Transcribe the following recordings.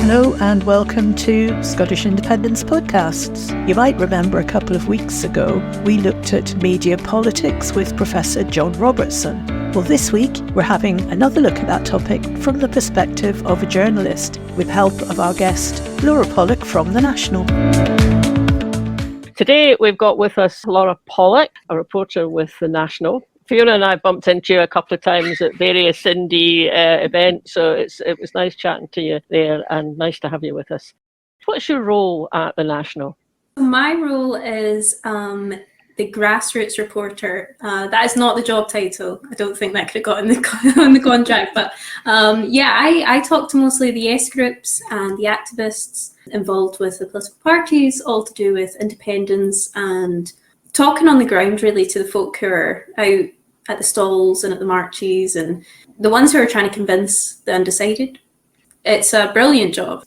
Hello and welcome to Scottish Independence Podcasts. You might remember a couple of weeks ago we looked at media politics with Professor John Robertson. Well, this week we're having another look at that topic from the perspective of a journalist with help of our guest Laura Pollock from The National. Today we've got with us Laura Pollock, a reporter with The National. Fiona and I bumped into you a couple of times at various indie events, so it was nice chatting to you there and nice to have you with us. What's your role at The National? My role is the grassroots reporter. That is not the job title. I don't think that could have got on the contract, but I talk to mostly the yes groups and the activists involved with the political parties, all to do with independence and talking on the ground really to the folk who are out at the stalls and at the marches and the ones who are trying to convince the undecided. It's a brilliant job.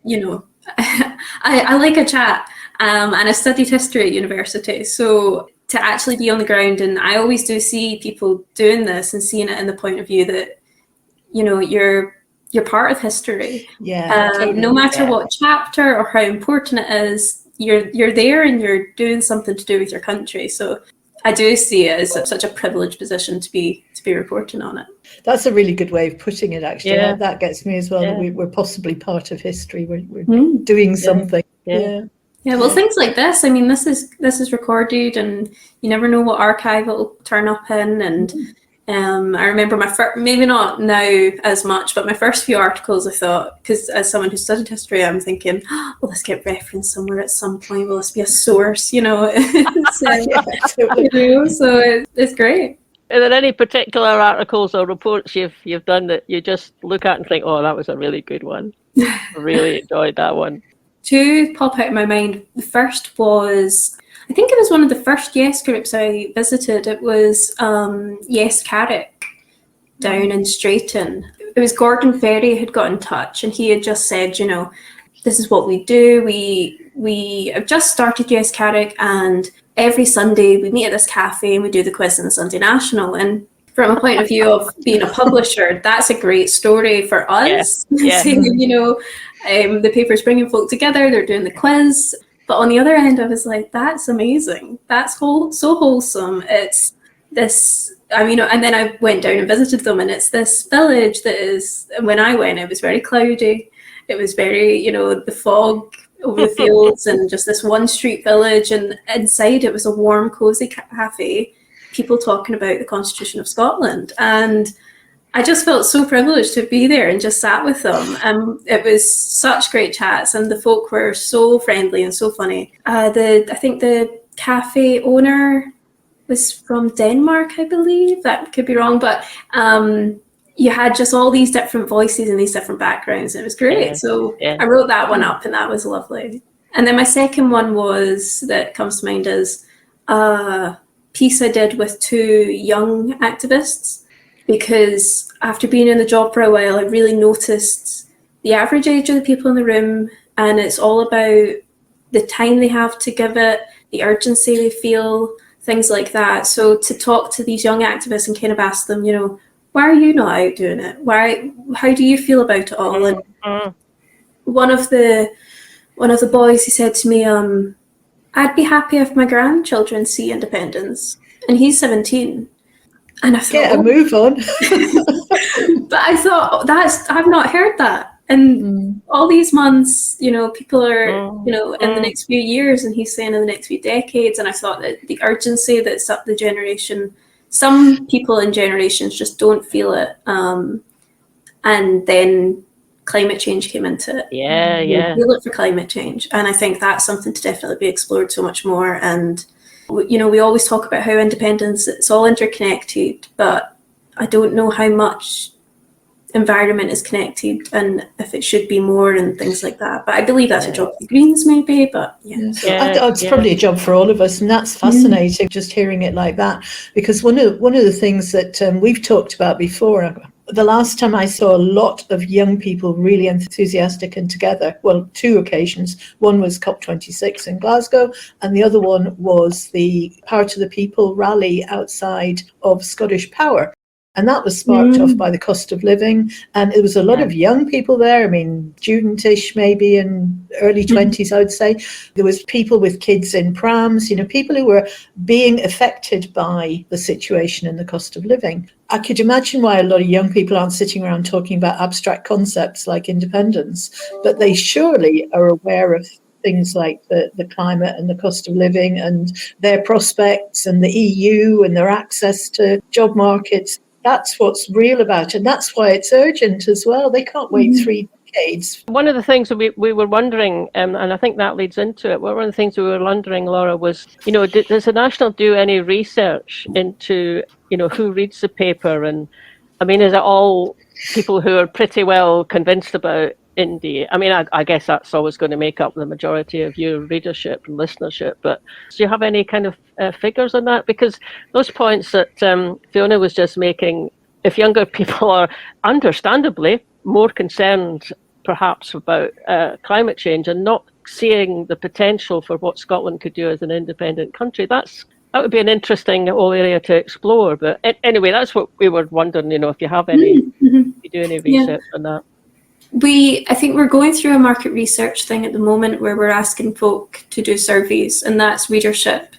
You know, I like a chat and I studied history at university. So to actually be on the ground, and I always do see people doing this and seeing it in the point of view that, you know, you're part of history. Yeah. Totally. No matter what chapter or how important it is, you're there and you're doing something to do with your country. So I do see it as such a privileged position to be reporting on it. That's a really good way of putting it, actually. Yeah. That gets me as well. Yeah. We're possibly part of history. We're doing something. Yeah. Well, things like this. I mean, this is recorded, and you never know what archive it'll turn up in. And I remember my first, maybe not now as much, but my first few articles, I thought, because as someone who studied history, I'm thinking, will this get referenced somewhere at some point? Will this be a source? You know, so it's great. Are there any particular articles or reports you've done that you just look at and think, oh, that was a really good one? I really enjoyed that one. Two pop out in my mind. The first was, I think it was one of the first Yes groups I visited. It was Yes Carrick down in Strayton. It was Gordon Ferry had got in touch, and he had just said, you know, this is what we do. We have just started Yes Carrick, and every Sunday we meet at this cafe and we do the quiz in the Sunday National. And from a point of view of being a publisher, that's a great story for us. Yeah. You know, the paper's bringing folk together, they're doing the quiz. But on the other end, I was like, that's amazing. That's so wholesome. It's this, I mean, and then I went down and visited them, and it's this village that is, when I went, it was very cloudy. It was very, you know, the fog over the fields and just this one street village. And inside it was a warm, cozy cafe, people talking about the Constitution of Scotland. And I just felt so privileged to be there and just sat with them. It was such great chats, and the folk were so friendly and so funny. I think the cafe owner was from Denmark, I believe. That could be wrong, but you had just all these different voices and these different backgrounds, and it was great. I wrote that one up, and that was lovely. And then my second one that comes to mind is a piece I did with two young activists, because after being in the job for a while, I really noticed the average age of the people in the room, and it's all about the time they have to give it, the urgency they feel, things like that. So to talk to these young activists and kind of ask them, you know, why are you not out doing it? How do you feel about it all? And one of the boys, he said to me, I'd be happy if my grandchildren see independence. And he's 17. And I thought, get a move on. But I thought, I've not heard that. And all these months, you know, people are, you know, in the next few years, and he's saying in the next few decades. And I thought that the urgency that's up the generation, some people in generations just don't feel it. And then climate change came into it. Yeah. We look for climate change. And I think that's something to definitely be explored so much more. And you know, we always talk about how independence, it's all interconnected, but I don't know how much environment is connected and if it should be more and things like that. But I believe that's a job for the Greens maybe, but it's probably a job for all of us, and that's fascinating just hearing it like that, because one of the things that we've talked about before, the last time I saw a lot of young people really enthusiastic and together, well, two occasions. One was COP26 in Glasgow, and the other one was the Power to the People rally outside of Scottish Power. And that was sparked off by the cost of living. And there was a lot of young people there. I mean, studentish maybe in early 20s, I would say. There was people with kids in prams, people who were being affected by the situation and the cost of living. I could imagine why a lot of young people aren't sitting around talking about abstract concepts like independence, but they surely are aware of things like the climate and the cost of living and their prospects and the EU and their access to job markets. That's what's real about it. And that's why it's urgent as well. They can't wait 3 decades. One of the things that we were wondering, and I think that leads into it, one of the things we were wondering, Laura, was, does the National do any research into, who reads the paper? And I mean, is it all people who are pretty well convinced about Indy? I mean, I guess that's always going to make up the majority of your readership and listenership, but do you have any kind of figures on that? Because those points that Fiona was just making, if younger people are understandably more concerned perhaps about climate change and not seeing the potential for what Scotland could do as an independent country, that would be an interesting whole area to explore. But anyway, that's what we were wondering, if you have any, if you do any research on that. I think we're going through a market research thing at the moment where we're asking folk to do surveys, and that's readership.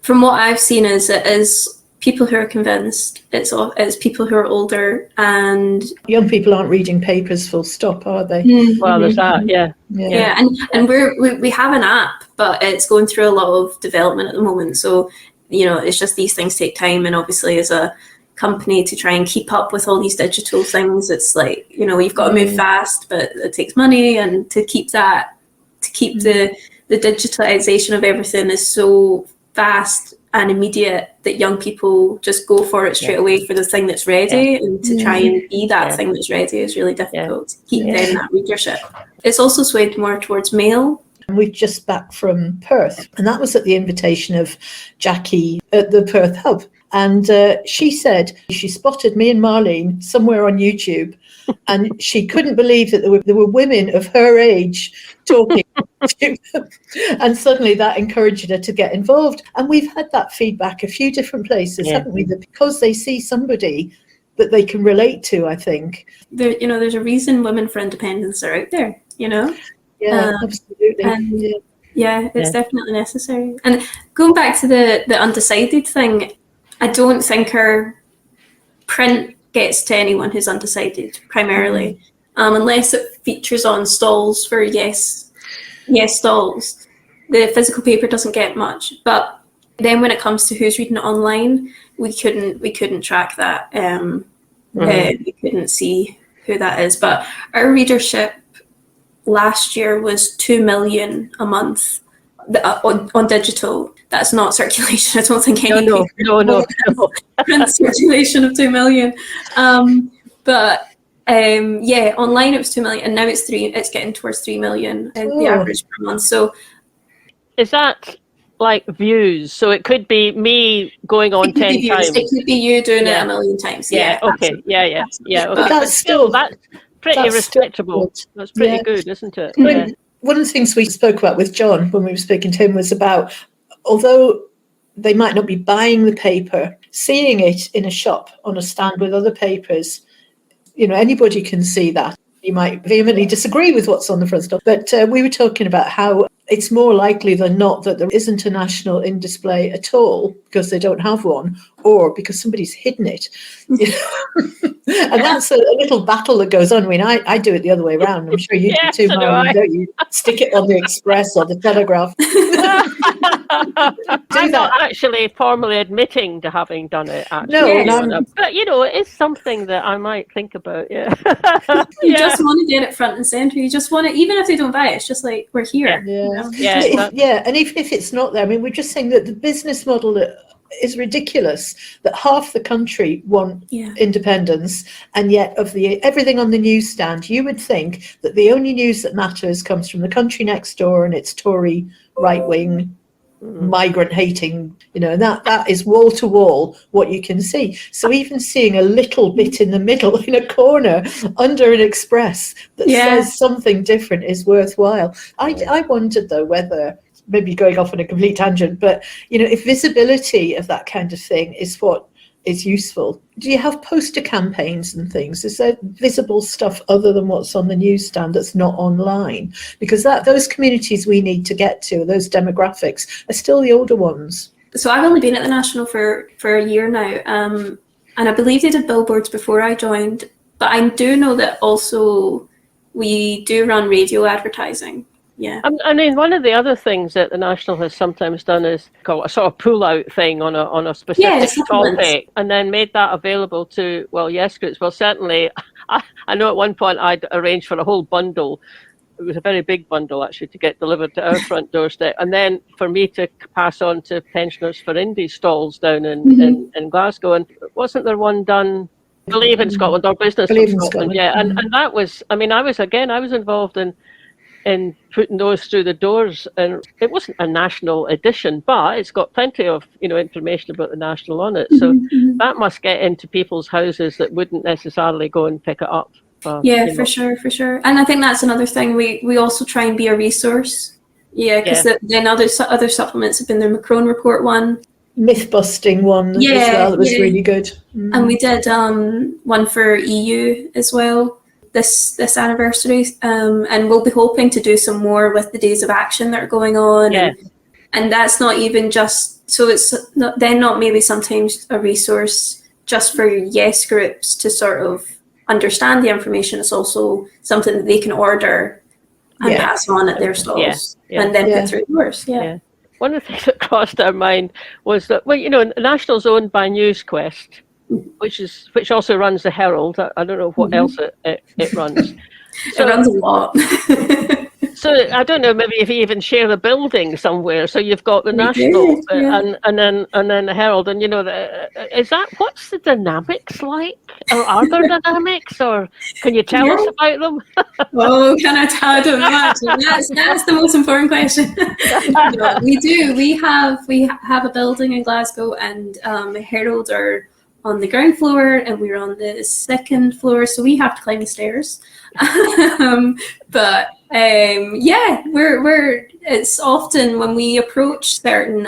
From what I've seen it is people who are convinced, it's people who are older, and young people aren't reading papers full stop, are they? Well, there's that, yeah. And we have an app, but it's going through a lot of development at the moment, so it's just these things take time, and obviously as a company to try and keep up with all these digital things, it's like, you've got to move fast, but it takes money, and to keep the digitalization of everything is so fast and immediate that young people just go for it straight away for the thing that's ready, and to try and be that thing that's ready is really difficult to keep then that readership. It's also swayed more towards male. We've just back from Perth, and that was at the invitation of Jackie at the Perth Hub. And she said she spotted me and Marlene somewhere on YouTube, and she couldn't believe that there were women of her age talking to them. And suddenly that encouraged her to get involved. And we've had that feedback a few different places, haven't we? That because they see somebody that they can relate to, I think. There's a reason Women for Independence are out there, Yeah, absolutely. And it's definitely necessary. And going back to the undecided thing, I don't think our print gets to anyone who's undecided primarily, unless it features on stalls for yes stalls. The physical paper doesn't get much, but then when it comes to who's reading it online, we couldn't track that. We couldn't see who that is. But our readership last year was 2 million a month on digital. That's not circulation. I don't think any no. print circulation of 2 million. But online it was 2 million, and now it's getting towards 3 million the average per month. So is that like views? So it could be me going on 10 times. It could be you doing it a million times. Okay. Absolutely. Okay. But that's pretty respectable. That's pretty good, isn't it? One of the things we spoke about with John when we were speaking to him was about, although they might not be buying the paper, seeing it in a shop on a stand with other papers, anybody can see that. You might vehemently disagree with what's on the front stop, but we were talking about how it's more likely than not that there isn't a national in display at all because they don't have one, or because somebody's hidden it. And that's a little battle that goes on. I mean, I do it the other way around. I'm sure you do too, Marlene, don't you? Stick it on the Express or the Telegraph. I'm not actually formally admitting to having done it, actually. No. But, it is something that I might think about, You just want to get it front and centre. You just want it, even if they don't buy it, it's just like, we're here. And even if it's not there, I mean, we're just saying that the business model is ridiculous, that half the country want independence, and yet of everything on the newsstand, you would think that the only news that matters comes from the country next door, and it's Tory right-wing migrant hating, and that is wall to wall what you can see. So even seeing a little bit in the middle, in a corner under an Express that says something different is worthwhile. I wondered though whether, maybe going off on a complete tangent, but if visibility of that kind of thing is what is useful. Do you have poster campaigns and things? Is there visible stuff other than what's on the newsstand that's not online? Because those communities we need to get to, those demographics, are still the older ones. So I've only been at the National for a year now, and I believe they did billboards before I joined, but I do know that also we do run radio advertising. Yeah. I mean, one of the other things that the National has sometimes done is call a sort of pull-out thing on a specific topic, and then made that available to, yes groups. Well, certainly, I know at one point I'd arranged for a whole bundle. It was a very big bundle, actually, to get delivered to our front doorstep, and then for me to pass on to pensioners for Indy stalls down in Glasgow. And wasn't there one done? Believe in Scotland, or Business in Scotland? Yeah, and that was. I mean, I was involved in putting those through the doors, and it wasn't a national edition, but it's got plenty of information about the National on it. So that must get into people's houses that wouldn't necessarily go and pick it up. For sure. And I think that's another thing. We also try and be a resource. Yeah, because then other supplements have been the Macron Report one. Myth busting one as well. That was really good. And we did one for EU as well this anniversary, and we'll be hoping to do some more with the days of action that are going on. And that's not even just, so it's not maybe sometimes a resource just for yes groups to sort of understand the information. It's also something that they can order and pass on at their stalls and then put through yours. One of the things that crossed our mind was that, National's owned by NewsQuest, which also runs the Herald. I don't know what else it runs. So, it runs a lot. So I don't know, maybe if you even share a building somewhere. So you've got the National and then the Herald, and what's the dynamics like? Or are there dynamics, or can you tell us about them? Can I tell? I don't know. Actually. That's the most important question. We do. We have a building in Glasgow, and Herald are on the ground floor, and we're on the second floor, so we have to climb the stairs. We're it's often when we approach certain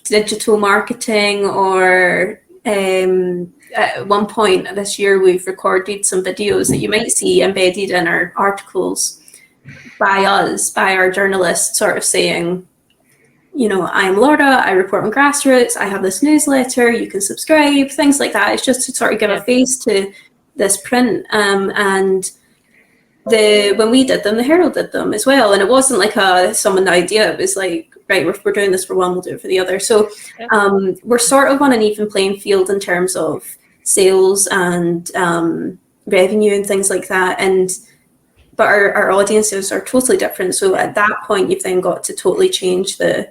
digital marketing, or at one point this year we've recorded some videos that you might see embedded in our articles by our journalists, sort of saying, I'm Laura, I report on grassroots, I have this newsletter, you can subscribe, things like that. It's just to sort of give a face to this print. And when we did them, the Herald did them as well. And it wasn't like someone idea. It was like, right, we're doing this for one, we'll do it for the other. So we're sort of on an even playing field in terms of sales and revenue and things like that. But our audiences are totally different. So at that point, you've then got to totally change the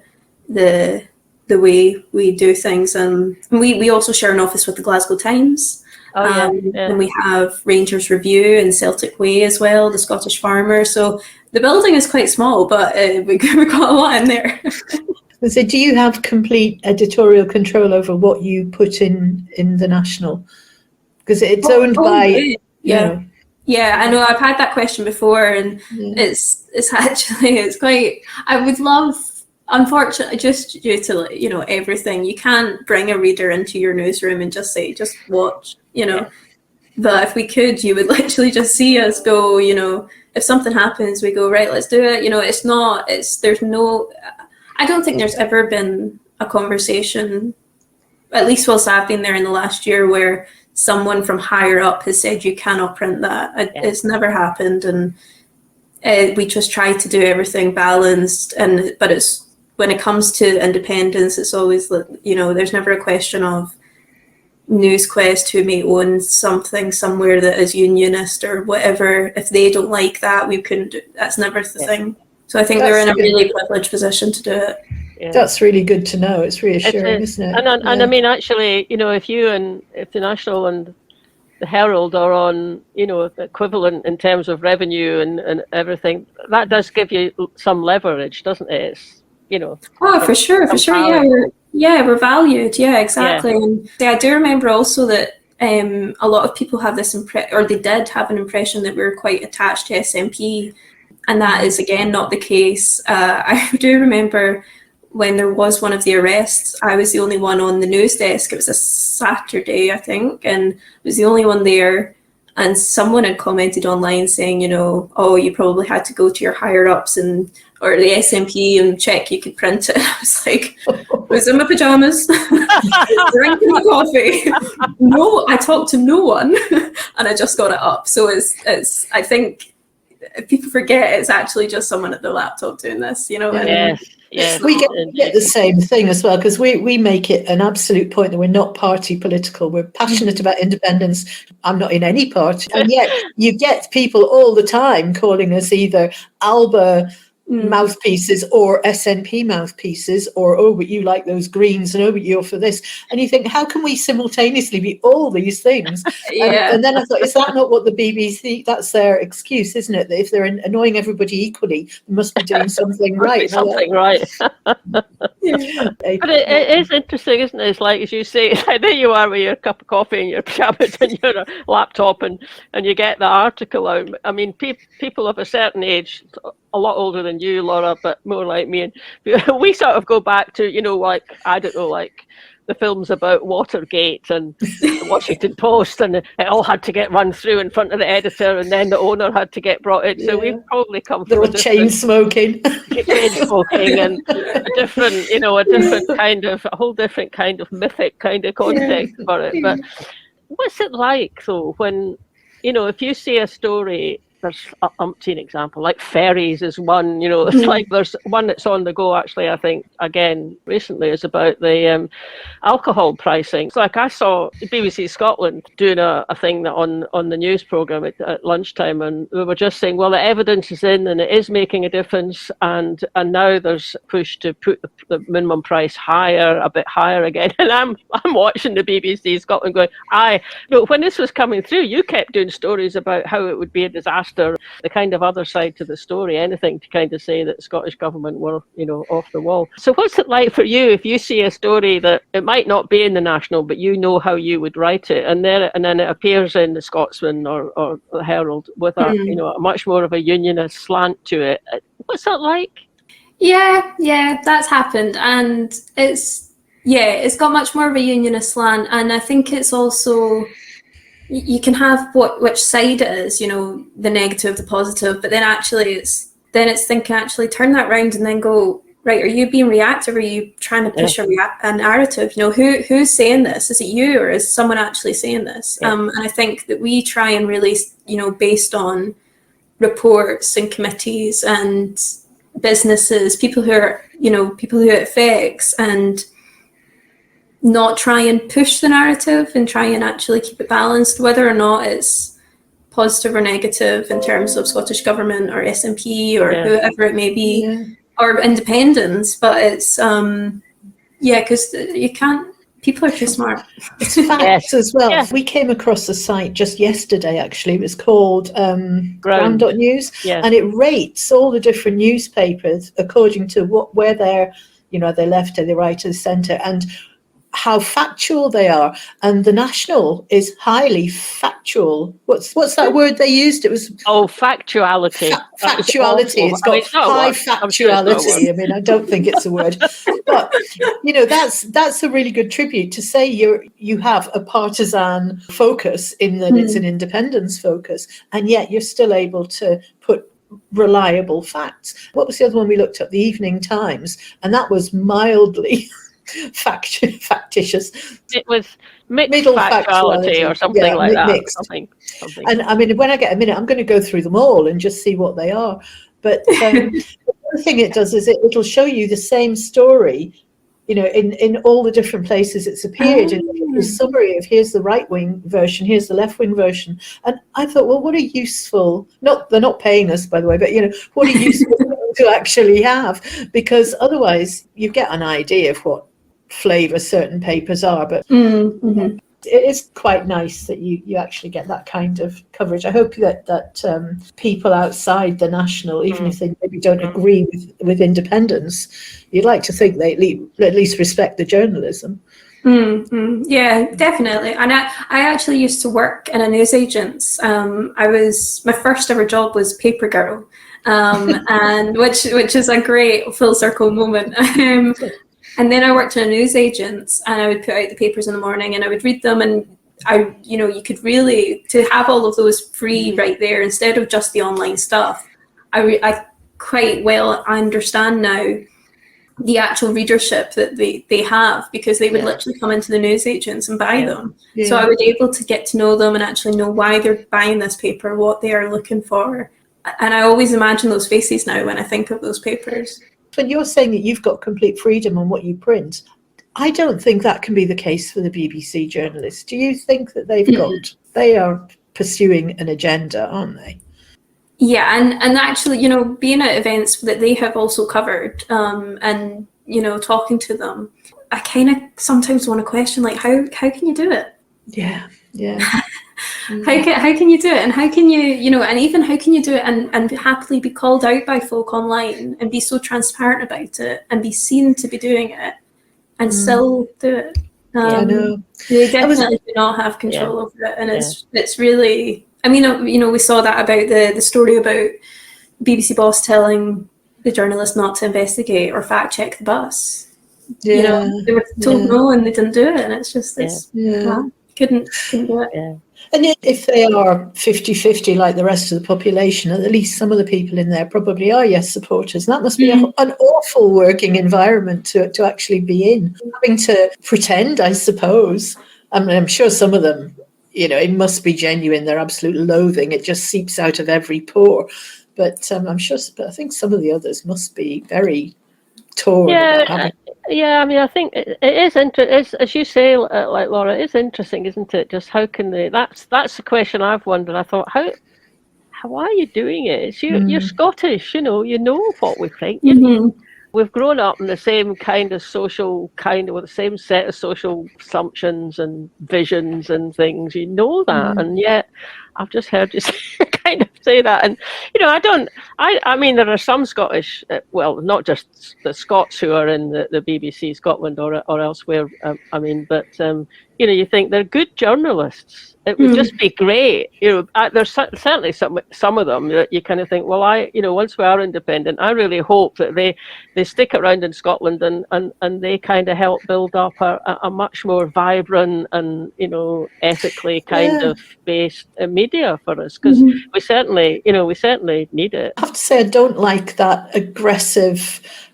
way we do things. And we also share an office with the Glasgow Times. And we have Rangers Review and Celtic Way as well, the Scottish Farmer. So the building is quite small, but we've got a lot in there. So do you have complete editorial control over what you put in the National? Because it's owned by... Yeah, I know. I've had that question before, and it's quite... I would love... Unfortunately, just due to everything, you can't bring a reader into your newsroom and just say, just watch, But if we could, you would literally just see us go, if something happens, we go, right, let's do it. I don't think there's ever been a conversation, at least whilst I've been there in the last year, where someone from higher up has said you cannot print that. It's never happened, and we just try to do everything balanced. But it's, when it comes to independence, it's always, there's never a question of NewsQuest who may own something somewhere that is unionist or whatever. If they don't like that, we couldn't do. That's never the thing. So I think we're in a really privileged position to do it. Yeah. That's really good to know. It's reassuring, isn't it? And I mean, actually, if the National and the Herald are on, equivalent in terms of revenue and everything, that does give you some leverage, doesn't it? It's, for sure. We're valued. Yeah, exactly. And I do remember also that a lot of people have this or they did have an impression that we were quite attached to SNP, and that is again not the case. I do remember when there was one of the arrests, I was the only one on the news desk. It was a Saturday, I think, and I was the only one there. And someone had commented online saying, you know, oh, you probably had to go to your higher ups and or the SNP and check you could print it. I was like, I was in my pajamas, drinking my coffee. No, I talked to no one, and I just got it up. So it's. I think people forget it's actually just someone at their laptop doing this. You know. Yes. Yes, we get the same thing as well, because we make it an absolute point that we're not party political. We're passionate about independence. I'm not in any party. And yet you get people all the time calling us either ALBA mouthpieces or SNP mouthpieces, or, oh, but you like those Greens, and oh, but you're for this. And you think, how can we simultaneously be all these things? And then I thought, is that not what the BBC, that's their excuse, isn't it? That if they're annoying everybody equally, they must be doing something right. Something right. But it is interesting, isn't it? It's like, as you say, there you are with your cup of coffee and your pajamas and your laptop, and you get the article out. I mean, people of a certain age, a lot older than you, Laura, but more like me, and we sort of go back to, you know, like, I don't know, like the films about Watergate and the Washington Post, and it all had to get run through in front of the editor, and then the owner had to get brought in. So we've probably come from a chain smoking and a whole different kind of mythic kind of context for it. But what's it like though when, you know, if you see a story, there's an umpteen example, like ferries is one, you know, it's like there's one that's on the go actually, I think, again, recently, is about the alcohol pricing. It's like I saw BBC Scotland doing a thing that on the news programme at lunchtime, and we were just saying, well, the evidence is in and it is making a difference, and now there's a push to put the minimum price a bit higher again. And I'm watching the BBC Scotland going, when this was coming through, you kept doing stories about how it would be a disaster, the kind of other side to the story, anything to kind of say that the Scottish government were, you know, off the wall. So what's it like for you if you see a story that it might not be in the National, but you know how you would write it, and then it appears in the Scotsman or the Herald with a, you know, a much more of a unionist slant to it? What's that like? Yeah, that's happened, and it's got much more of a unionist slant, and I think it's also, you can have which side it is, you know, the negative, the positive, but then actually it's thinking, actually turn that round and then go, right, are you being reactive? Are you trying to push a narrative? You know, who's saying this? Is it you, or is someone actually saying this? And I think that we try and really, you know, based on reports and committees and businesses, people who it affects, and not try and push the narrative and try and actually keep it balanced, whether or not it's positive or negative in terms of Scottish Government or SNP or whoever it may be, or independence. But it's, because you can't, people are too smart. It's facts as well. We came across a site just yesterday, actually. It was called Ground.news, and it rates all the different newspapers according to where they're, you know, they're left, or they're right, or the centre, and how factual they are. And the National is highly factual. What's that word they used? It was factuality. Factuality. It's got high factuality. I mean, I don't think it's a word, but you know, that's a really good tribute to say you have a partisan focus in that it's an independence focus, and yet you're still able to put reliable facts. What was the other one we looked at? The Evening Times, and that was mildly factitious. It was mixed factuality or something like that. Mixed. Something. And I mean, when I get a minute, I'm going to go through them all and just see what they are. But the other thing it does is it'll show you the same story, you know, in all the different places it's appeared, in the summary of here's the right-wing version, here's the left-wing version. And I thought, well, what a useful, they're not paying us, by the way, but, you know, what a useful thing to actually have, because otherwise you get an idea of what flavour certain papers are. But it is quite nice that you actually get that kind of coverage. I hope that people outside the National, even if they maybe don't agree with independence, you'd like to think they at least respect the journalism. Yeah, definitely. And I actually used to work in a newsagent's. My first ever job was paper girl, and which is a great full circle moment. And then I worked in a newsagent's, and I would put out the papers in the morning, and I would read them, and you could really, to have all of those free right there instead of just the online stuff. I quite well understand now the actual readership that they have, because they would literally come into the newsagents and buy them. Yeah. So I was able to get to know them and actually know why they're buying this paper, what they are looking for. And I always imagine those faces now when I think of those papers. When you're saying that you've got complete freedom on what you print, I don't think that can be the case for the BBC journalists. Do you think that they are pursuing an agenda, aren't they? Yeah, and actually, being at events that they have also covered, and talking to them, I kind of sometimes want to question, like, how can you do it? Yeah. How can you do it, and how can you and even how can you do it and happily be called out by folk online and be so transparent about it and be seen to be doing it and still do it? I know. They definitely do not have control over it, and it's really. I mean, we saw that about the story about BBC Boss telling the journalist not to investigate or fact check the bus. Yeah. They were told no, and they didn't do it, and it's just couldn't do it. Yeah. And yet, if they are 50-50 like the rest of the population, at least some of the people in there probably are Yes supporters. And that must be an awful working environment to actually be in, having to pretend, I suppose. I mean, I'm sure some of them, it must be genuine, their absolute loathing. It just seeps out of every pore. But I'm sure, I think some of the others must be very torn about having. Yeah, I mean, I think it is interesting, as you say, like Laura, it's interesting, isn't it? Just how can they? That's the question I've wondered. I thought, how are you doing it? It's you're Scottish, you know what we think. We've grown up in the same kind of with the same set of social assumptions and visions and things. You know that, and yet I've just heard you kind of say that. And I mean, there are some Scottish, well, not just the Scots who are in the BBC Scotland or elsewhere. But you think they're good journalists. It would just be great. There's certainly some of them that you kind of think, well, once we are independent, I really hope that they stick around in Scotland and they kind of help build up a much more vibrant and ethically kind of based media for us, because we certainly need it. I have to say, I don't like that aggressive,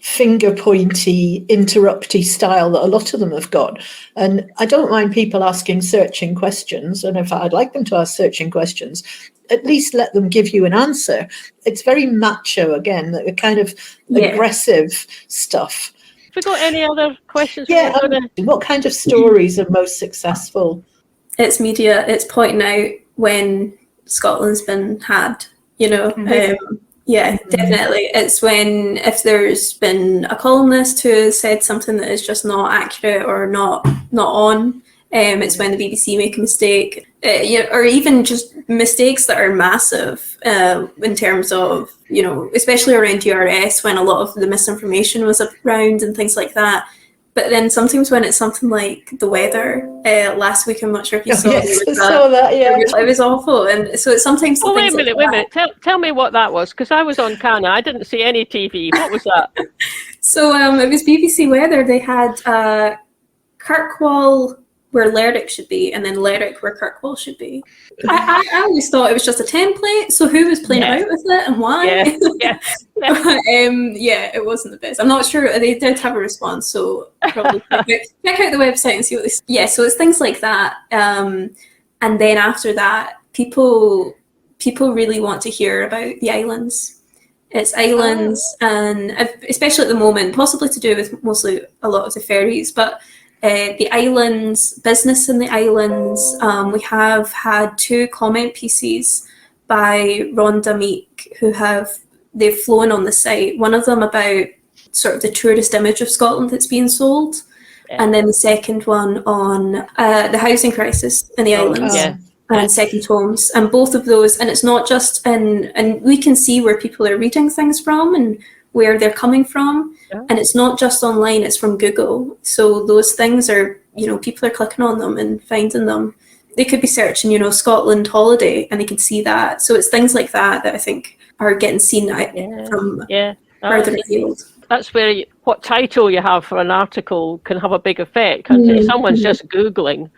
finger pointy, interrupty style that a lot of them have got. And I don't mind people asking searching questions. And if I'd like them to ask searching questions, at least let them give you an answer. It's very macho, again, the kind of aggressive stuff. Have we got any other questions? Yeah. What kind of stories are most successful? It's media. It's pointing out when Scotland's been had, Yeah, definitely. It's if there's been a columnist who said something that is just not accurate or not on. It's when the BBC make a mistake, or even just mistakes that are massive in terms of, especially around DRS, when a lot of the misinformation was around and things like that. But then sometimes when it's something like the weather, last week, I'm not sure if you saw, I saw that, yeah. It was awful. And so it's sometimes... Oh, wait a minute. Tell me what that was, because I was on Cana. I didn't see any TV. What was that? So it was BBC Weather. They had Kirkwall where Lerwick should be, and then Lerwick where Kirkwall should be. I always thought it was just a template, so who was playing about with it and why? It wasn't the best. I'm not sure. They did have a response, so probably check out the website and see what they say. Yeah, so it's things like that. And then after that, people really want to hear about the islands. It's islands, and especially at the moment, possibly to do with mostly a lot of the ferries, but the islands, business in the islands. We have had 2 comment pieces by Rhonda Meek they've flown on the site. One of them about sort of the tourist image of Scotland that's being sold, and then the second one on the housing crisis in the islands. And second homes, and both of those, and it's not just and we can see where people are reading things from and where they're coming from, and it's not just online, it's from Google. So those things are people are clicking on them and finding them. They could be searching, Scotland holiday, and they can see that. So it's things like that I think are getting seen from further afield. That's where what title you have for an article can have a big effect, can't it? If someone's just Googling,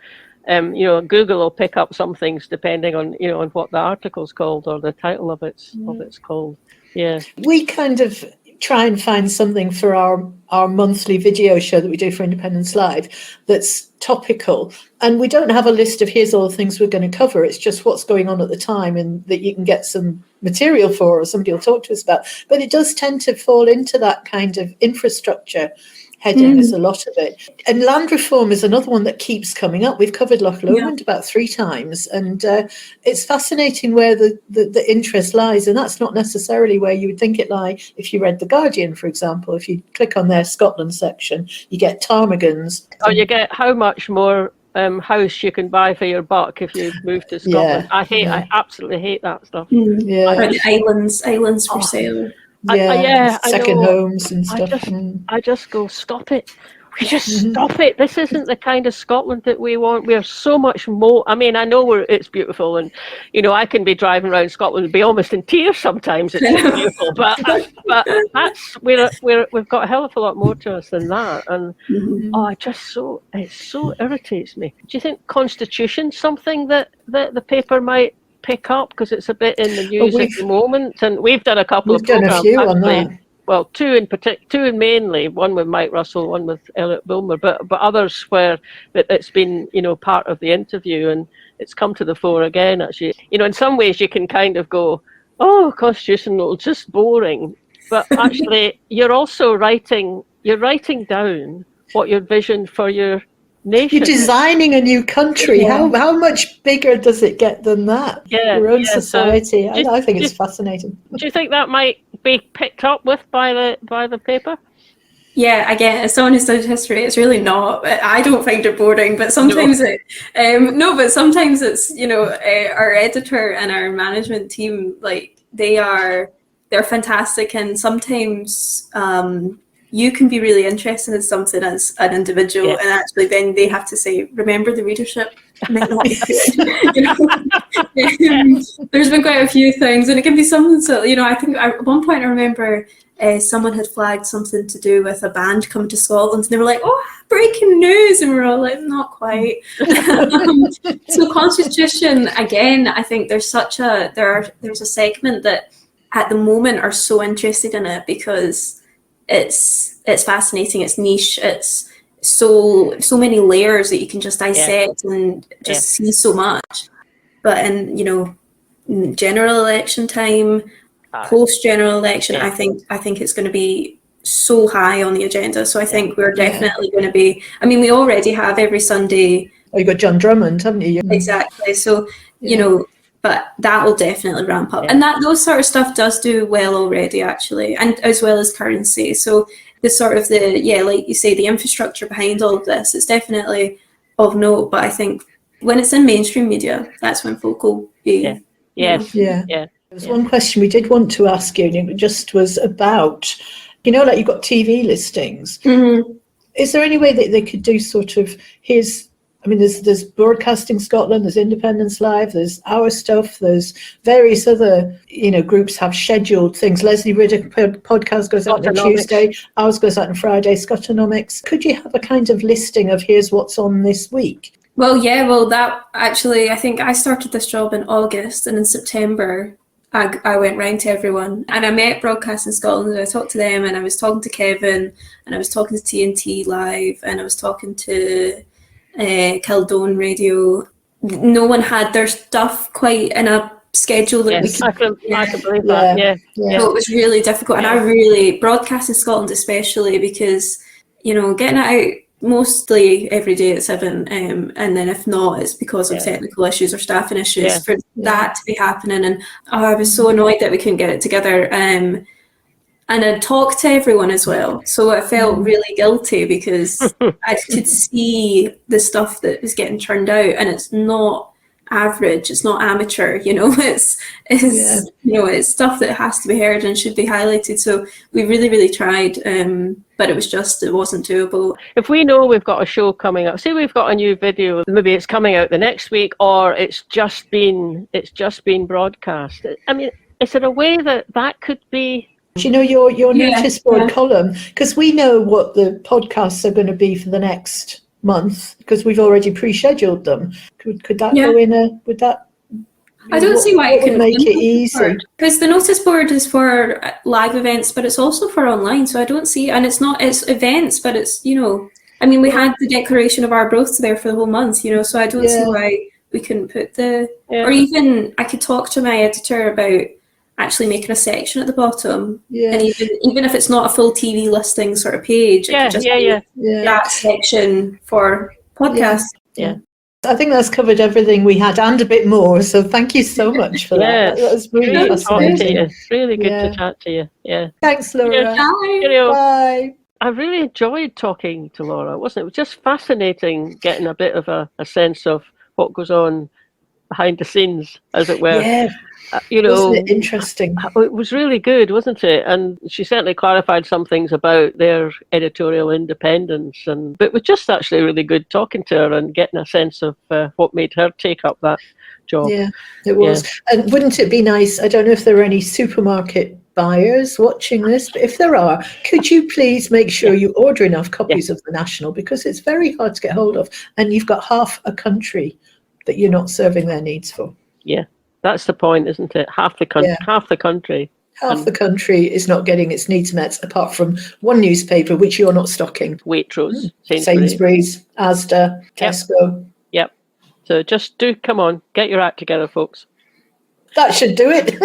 Google will pick up some things depending on, on what the article's called or the title of it's called. Yeah. We kind of try and find something for our monthly video show that we do for Independence Live that's topical. And we don't have a list of here's all the things we're going to cover. It's just what's going on at the time and that you can get some material for or somebody will talk to us about. But it does tend to fall into that kind of infrastructure heading. There's a lot of it. And land reform is another one that keeps coming up. We've covered Loch Lomond about 3 times. And it's fascinating where the interest lies. And that's not necessarily where you would think it lie if you read The Guardian, for example. If you click on their Scotland section, you get ptarmigans. Or you get how much more house you can buy for your buck if you move to Scotland. I absolutely hate that stuff. Islands for sale. Second homes and stuff. I just go, stop it. We just stop it. This isn't the kind of Scotland that we want. We're so much more. I mean, I know it's beautiful, and I can be driving around Scotland and be almost in tears sometimes. It's so beautiful, but that's we've got a hell of a lot more to us than that. And it so irritates me. Do you think Constitution's something that the paper might pick up because it's a bit in the news at the moment? And we've done a couple of programs. We've done a few on that. Well, two mainly, one with Mike Russell, one with Elliot Bulmer, but others where it's been, part of the interview and it's come to the fore again, actually. In some ways you can kind of go, oh, constitutional, just boring. But actually you're also writing down what your vision for your nation. You're designing a new country. Yeah. How much bigger does it get than that? Yeah, your own society. So I think it's fascinating. Do you think that might be picked up with by the paper? Yeah, again, as someone who studied history, it's really not. I don't find it boring, but sometimes sometimes it's our editor and our management team, like they're fantastic, and sometimes you can be really interested in something as an individual, and actually then they have to say, remember the readership might not be good. There's been quite a few things, and it can be something. So I think at one point I remember someone had flagged something to do with a band coming to Scotland, and they were like, "Oh, breaking news," and we were all like, "Not quite." So Constitution, again, I think there's a segment that at the moment are so interested in it because it's fascinating, it's niche, it's so many layers that you can just dissect and just see so much. But in general election time, post general election, I think it's going to be so high on the agenda. So I think we're definitely going to be. I mean, we already have every Sunday. Oh, you got John Drummond, haven't you? Exactly. So but that will definitely ramp up, and those sort of stuff does do well already, actually, and as well as currency. So the sort of like you say, the infrastructure behind all of this is definitely of note. But I think when it's in mainstream media, that's when folk will be. There was one question we did want to ask you, and it just was about, like you've got TV listings. Mm-hmm. Is there any way that they could do sort of there's Broadcasting Scotland, there's Independence Live, there's our stuff, there's various other, groups have scheduled things. Leslie Riddick podcast goes out on Tuesday, ours goes out on Friday, Scotonomics. Could you have a kind of listing of here's what's on this week? Well, that actually, I think I started this job in August, and in September, I went round to everyone, and I met Broadcasting Scotland, and I talked to them, and I was talking to Kevin, and I was talking to TNT Live, and I was talking to Kildone Radio. No one had their stuff quite in a schedule that we could. I can believe that. Yeah. So it was really difficult, and I really, Broadcasting Scotland especially, because getting it out mostly every day at 7, and then if not, it's because of technical issues or staffing issues for that to be happening. And I was so annoyed that we couldn't get it together. And I talked to everyone as well, so I felt really guilty because I could see the stuff that was getting churned out, and it's not average. It's not amateur, it's it's stuff that has to be heard and should be highlighted. So we really tried, but it wasn't doable. If we know we've got a show coming up, say we've got a new video, maybe it's coming out the next week, or it's just been broadcast. I mean, is there a way that could be? Do you know your notice board column? Because we know what the podcasts are going to be for the next month, because we've already pre-scheduled them. Could that go in would that? I don't see why it couldn't make it easy. Because the notice board is for live events, but it's also for online. So I don't see, and it's events, but it's, I mean, we had the declaration of Arbroath there for the whole month, so I don't see why we couldn't put or even I could talk to my editor about actually making a section at the bottom, and even if it's not a full TV listing sort of page, it could just be that section for podcasts. I think that's covered everything we had and a bit more. So thank you so much for that. That was really fascinating. Really good to chat to you. Yeah. Thanks, Laura. Bye. I really enjoyed talking to Laura, wasn't it? It was just fascinating getting a bit of a sense of what goes on behind the scenes, as it were. Yeah. Wasn't it interesting? It was really good, wasn't it? And she certainly clarified some things about their editorial independence, but it was just actually really good talking to her and getting a sense of what made her take up that job. Yeah, it was. Yeah. And wouldn't it be nice, I don't know if there are any supermarket buyers watching this, but if there are, could you please make sure you order enough copies of The National, because it's very hard to get hold of, and you've got half a country that you're not serving their needs for. Yeah. That's the point, isn't it? Half the country. Half the country is not getting its needs met, apart from one newspaper which you're not stocking. Waitrose, Sainsbury's, Asda, Tesco. Yep. So just come on, get your act together, folks. That should do it.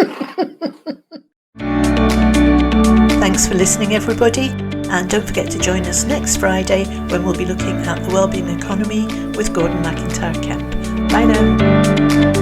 Thanks for listening, everybody. And don't forget to join us next Friday when we'll be looking at the wellbeing economy with Gordon McIntyre Kemp. Bye now.